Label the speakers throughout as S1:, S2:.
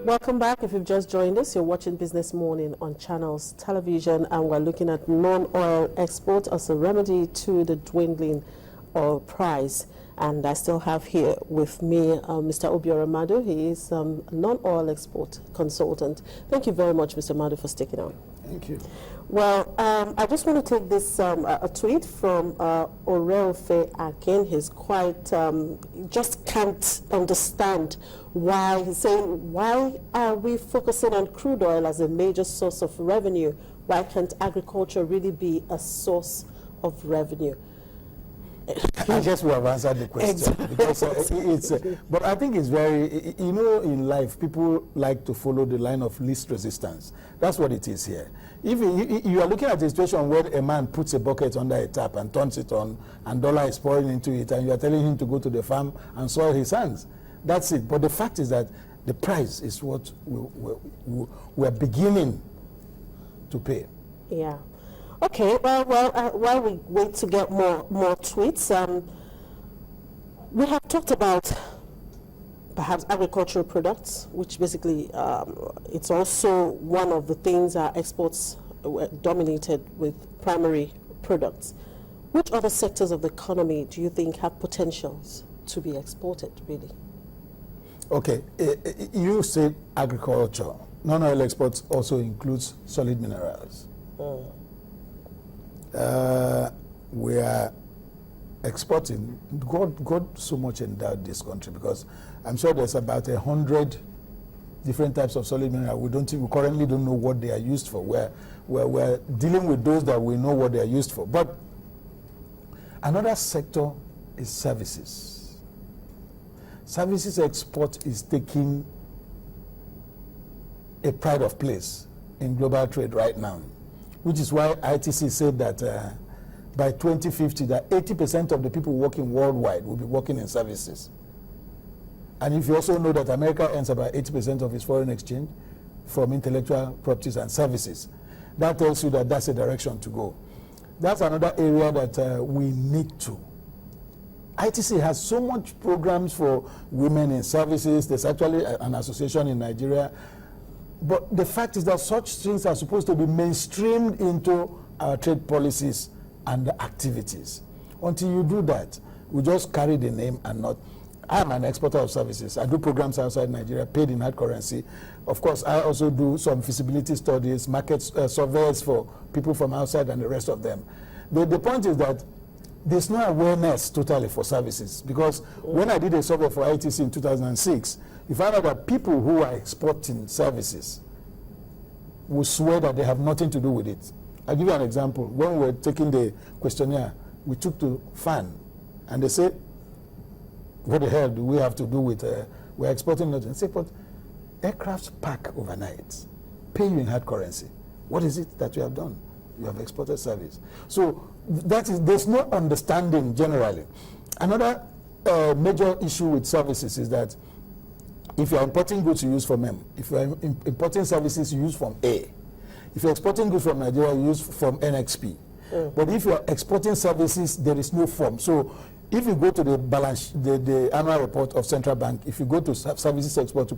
S1: Welcome back. If you've just joined us, you're watching Business Morning on Channels Television, and we're looking at non-oil export as a remedy to the dwindling oil price. And I still have here with me Mr. Obiora Madu. He is a non-oil export consultant. Thank you very much, Mr. Madu, for sticking on.
S2: Thank you.
S1: Well, I just want to take this a tweet from Oreofe Akin. He's quite just can't understand why he's saying, why are we focusing on crude oil as a major source of revenue? Why can't agriculture really be a source of revenue?
S2: I guess we have answered the question.
S1: Exactly.
S2: Because but I think it's very, you know, in life, people like to follow the line of least resistance. That's what it is here. If you are looking at a situation where a man puts a bucket under a tap and turns it on, and dollar is pouring into it, and you are telling him to go to the farm and soil his hands, that's it. But the fact is that the price is what we're beginning to pay.
S1: Yeah. Okay, well, while we wait to get more tweets, we have talked about perhaps agricultural products, which basically it's also one of the things our exports were dominated with primary products. Which other sectors of the economy do you think have potentials to be exported, really?
S2: Okay, you said agriculture. Non-oil exports also includes solid minerals. We are exporting. God so much endowed this country, because I'm sure there's about 100 different types of solid mineral. We currently don't know what they are used for. We're dealing with those that we know what they are used for. But another sector is services. Services export is taking a pride of place in global trade right now, which is why ITC said that by 2050, that 80% of the people working worldwide will be working in services. And if you also know that America earns about 80% of its foreign exchange from intellectual properties and services, that tells you that that's a direction to go. That's another area that we need to. ITC has so much programs for women in services. There's actually an association in Nigeria. But the fact is that such things are supposed to be mainstreamed into our trade policies and activities. Until you do that, we just carry the name and not. I'm an exporter of services. I do programs outside Nigeria, paid in hard currency. Of course, I also do some feasibility studies, market surveys for people from outside and the rest of them. The point is that there's no awareness totally for services, because when I did a survey for ITC in 2006, you find out that people who are exporting services will swear that they have nothing to do with it. I'll give you an example. When we were taking the questionnaire, we took to FAN, and they said, what the hell do we have to do with, we're exporting nothing. I said, but aircrafts park overnight, pay you in hard currency. What is it that you have done? You have exported service. So there's no understanding generally. Another major issue with services is that if you're importing goods, you use from M. If you're importing services, you use from A. If you're exporting goods from Nigeria, you use from NXP. But if you're exporting services, there is no form. So if you go to the balance, the annual report of Central Bank, if you go to services export, you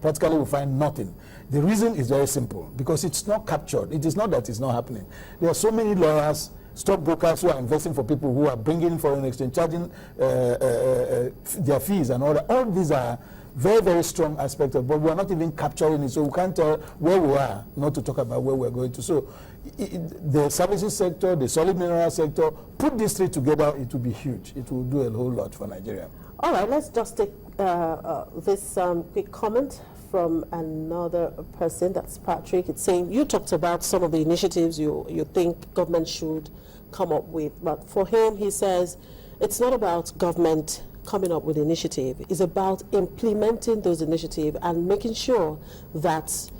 S2: practically will find nothing. The reason is very simple, because it's not captured. It is not that it's not happening. There are so many lawyers, stockbrokers who are investing for people who are bringing in foreign exchange, charging their fees and all that. All these are very, very strong aspects of, but we are not even capturing it, so we can't tell where we are, not to talk about where we're going to. So the services sector, the solid mineral sector, put these three together, it will be huge. It will do a whole lot for Nigeria.
S1: All right, let's just take this quick comment from another person. That's Patrick. It's saying, you talked about some of the initiatives you think government should come up with, but for him, he says, it's not about government coming up with initiative. It's about implementing those initiatives and making sure that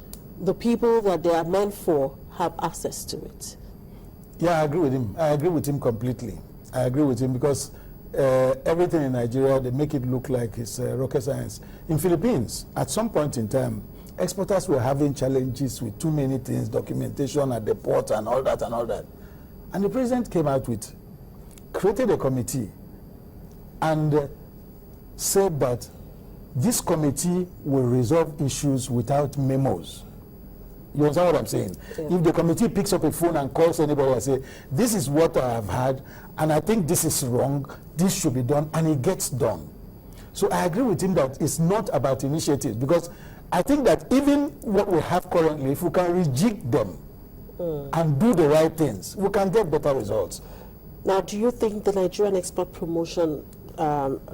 S1: the people that they are meant for have access to it.
S2: Yeah, I agree with him. I agree with him completely. I agree with him, because everything in Nigeria, they make it look like it's rocket science. In Philippines, at some point in time, exporters were having challenges with too many things, documentation at the port and all that and all that. And the president came out with, created a committee and said that this committee will resolve issues without memos. You understand what I'm saying?
S1: Yeah.
S2: If the committee picks up a phone and calls anybody and say, this is what I have had, and I think this is wrong, this should be done, and it gets done. So I agree with him that it's not about initiatives, because I think that even what we have currently, if we can rejig them and do the right things, we can get better results.
S1: Now, do you think the Nigerian Export Promotion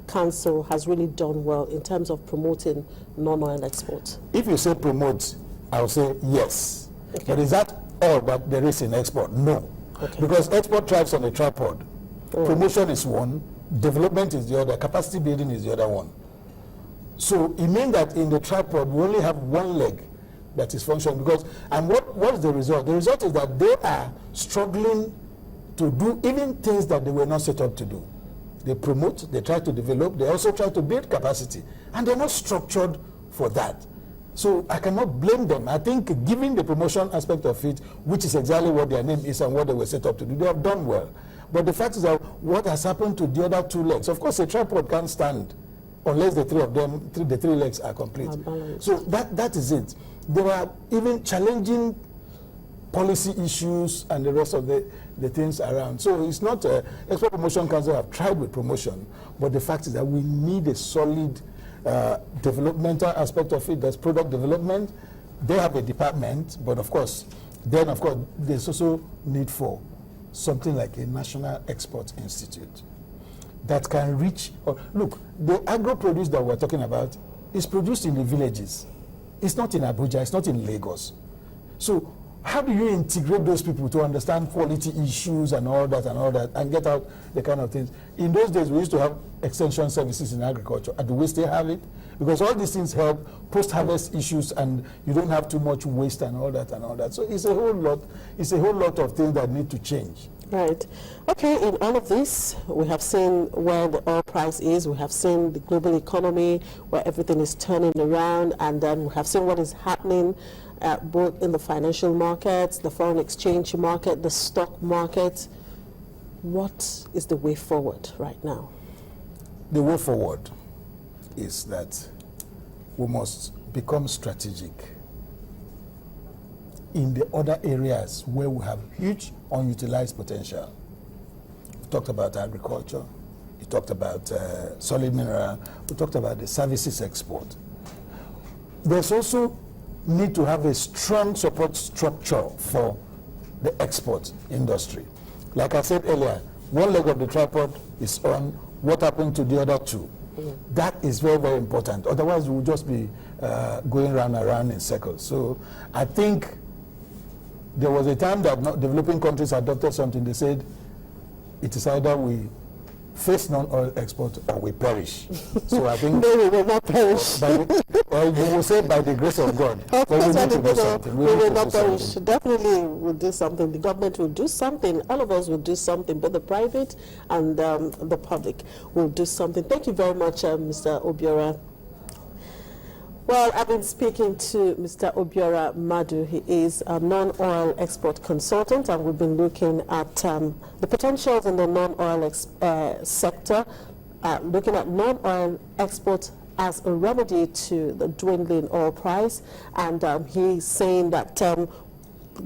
S1: Council has really done well in terms of promoting non-oil exports?
S2: If you say promote, I'll say yes.
S1: Okay.
S2: But is that all that there is in export? No.
S1: Okay.
S2: Because export thrives on a tripod. Promotion is one, development is the other, capacity building is the other one. So it means that in the tripod, we only have one leg that is functioning. Because, and what is the result? The result is that they are struggling to do even things that they were not set up to do. They promote, they try to develop, they also try to build capacity. And they're not structured for that. So I cannot blame them. I think given the promotion aspect of it, which is exactly what their name is and what they were set up to do, they have done well. But the fact is that what has happened to the other two legs, of course a tripod can't stand unless the three legs are complete. So that is it. There are even challenging policy issues and the rest of the things around. So it's not, Export Promotion Council have tried with promotion, but the fact is that we need a solid developmental aspect of it. There's product development. They have a department, but of course, there's also need for something like a National Export Institute that can reach, look, the agro-produce that we're talking about is produced in the villages. It's not in Abuja, it's not in Lagos. So how do you integrate those people to understand quality issues and all that and get out the kind of things? In those days, we used to have extension services in agriculture. Do we still have it? Because all these things help post-harvest issues, and you don't have too much waste and all that. So it's a whole lot of things that need to change.
S1: Right. Okay, in all of this, we have seen where the oil price is, we have seen the global economy, where everything is turning around, and then we have seen what is happening both in the financial markets, the foreign exchange market, the stock market. What is the way forward right now?
S2: The way forward is that we must become strategic in the other areas where we have huge unutilized potential. We talked about agriculture, we talked about solid mineral, we talked about the services export. There's also need to have a strong support structure for the export industry. Like I said earlier, one leg of the tripod is on. What happened to the other two? That is very, very important. Otherwise, we'll just be going round and round in circles. So I think there was a time that developing countries adopted something. They said it is either we face non-oil export or we perish. So I think
S1: no, we will not perish.
S2: We will say by the grace of God. But we need to do something.
S1: We will not perish. Definitely we'll do something. The government will do something. All of us will do something, both the private and the public will do something. Thank you very much, Mr. Obiora. Well, I've been speaking to Mr. Obiora Madu. He is a non-oil export consultant, and we've been looking at the potentials in the non-oil sector, looking at non-oil export as a remedy to the dwindling oil price. And he's saying that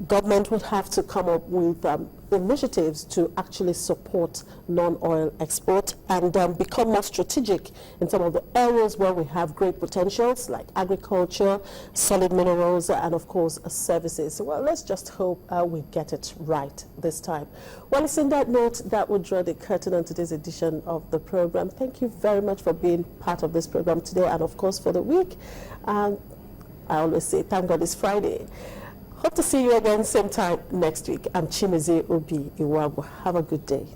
S1: government would have to come up with initiatives to actually support non-oil export and become more strategic in some of the areas where we have great potentials, like agriculture, solid minerals, and of course services. Well, let's just hope we get it right this time. Well, it's in that note that would draw the curtain on today's edition of the program. Thank you very much for being part of this program today, and of course for the week. I always say thank God it's Friday. Hope to see you again same time next week. I'm Chimeze Obi Iwabu. Have a good day.